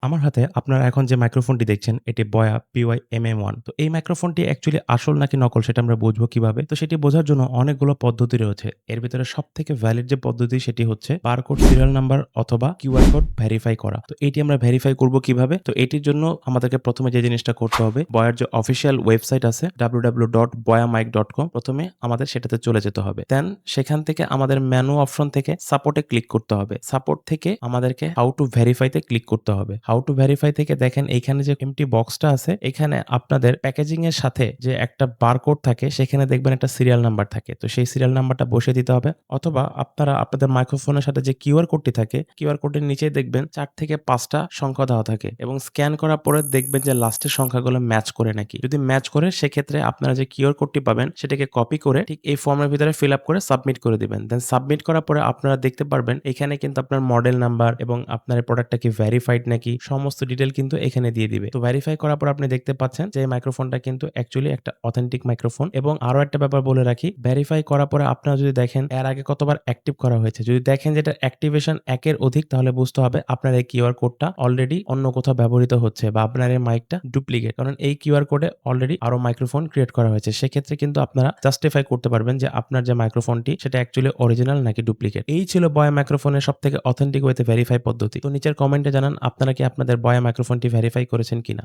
আমার হাতে আপনারা এখন যে মাইক্রোফোনটি দেখছেন এটি বয়া PY-MM1। তো এই মাইক্রোফোনটি অ্যাকচুয়ালি আসল নাকি নকল সেটা আমরা বুঝবো কিভাবে? তো সেটি বোঝার জন্য অনেকগুলো পদ্ধতি রয়েছে। এর ভিতরে সবথেকে ভ্যালিড যে পদ্ধতি সেটি হচ্ছে বারকোড সিরিয়াল নাম্বার অথবা কিউআর কোড ভেরিফাই করা। তো এটি আমরা ভেরিফাই করব কিভাবে? তো এটির জন্য আমাদেরকে প্রথমে যে জিনিসটা করতে হবে, বয়ার যে অফিসিয়াল ওয়েবসাইট আছে www.boyamic.com, প্রথমে আমাদের সেটাতে চলে যেতে হবে। দেন সেখান থেকে আমাদের মেনু অপশন থেকে সাপোর্টে ক্লিক করতে হবে। সাপোর্ট থেকে আমাদেরকে হাউ টু ভেরিফাই তে ক্লিক করতে হবে। হাউ টু ভেরিফাই থেকে দেখেন এইখানে যে এমটি বক্সটা আছে, এখানে আপনাদের প্যাকেজিং এর সাথে যে একটা বারকোড থাকে সেখানে দেখবেন একটা সিরিয়াল নাম্বার থাকে। তো সেই সিরিয়াল নাম্বারটা বসিয়ে দিতে হবে, অথবা আপনারা আপনাদের মাইক্রোফোনের সাথে যে কিউআর কোডটি থাকে, কিউআর কোডের নিচেই দেখবেন 4 থেকে 5টা সংখ্যা দেওয়া থাকে এবং স্ক্যান করার পরে দেখবেন যে লাস্টের সংখ্যাগুলো ম্যাচ করে নাকি। যদি ম্যাচ করে সেক্ষেত্রে আপনারা যে কিউআর কোডটি পাবেন সেটাকে কপি করে ঠিক এই ফর্মের ভিতরে ফিল আপ করে সাবমিট করে দিবেন। দেন সাবমিট করার পরে আপনারা দেখতে পারবেন এখানে কিন্তু আপনার মডেল নাম্বার এবং আপনার প্রোডাক্টটা কি ভেরিফাইড নাকি সমস্ত ডিটেইল কিন্তু এখানে দিয়ে দিবে। তো ভেরিফাই করার পর আপনি দেখতে পাচ্ছেন যে এই মাইক্রোফোনটা কিন্তু অ্যাকচুয়ালি একটা অথেন্টিক মাইক্রোফোন। এবং আরো একটা ব্যাপার বলে রাখি, ভেরিফাই করার পরে আপনারা যদি দেখেন এর আগে কতবার অ্যাক্টিভ করা হয়েছে, যদি দেখেন যে এটা অ্যাক্টিভেশন 1 এর অধিক, তাহলে বুঝতে হবে আপনার এই কিউআর কোডটা অলরেডি অন্য কোথাও ব্যবহৃত হচ্ছে বা আপনার এই মাইকটা ডুপ্লিকেট। কারণ এই কিউআর কোডে অলরেডি আরো মাইক্রোফোন ক্রিয়েট করা হয়েছে। সেক্ষেত্রে কিন্তু আপনারা জাস্টিফাই করতে পারবেন যে আপনার যে মাইক্রোফোনটি সেটা অ্যাকচুয়ালি অরিজিনাল নাকি ডুপ্লিকেট। এই ছিল বয়া মাইক্রোফোনের সবথেকে অথেন্টিক ওয়েতে ভেরিফাই পদ্ধতি। তো নিচের কমেন্টে জানান আপনারা কি আপনাদের বয়া মাইক্রোফোনটি ভেরিফাই করেছেন কিনা।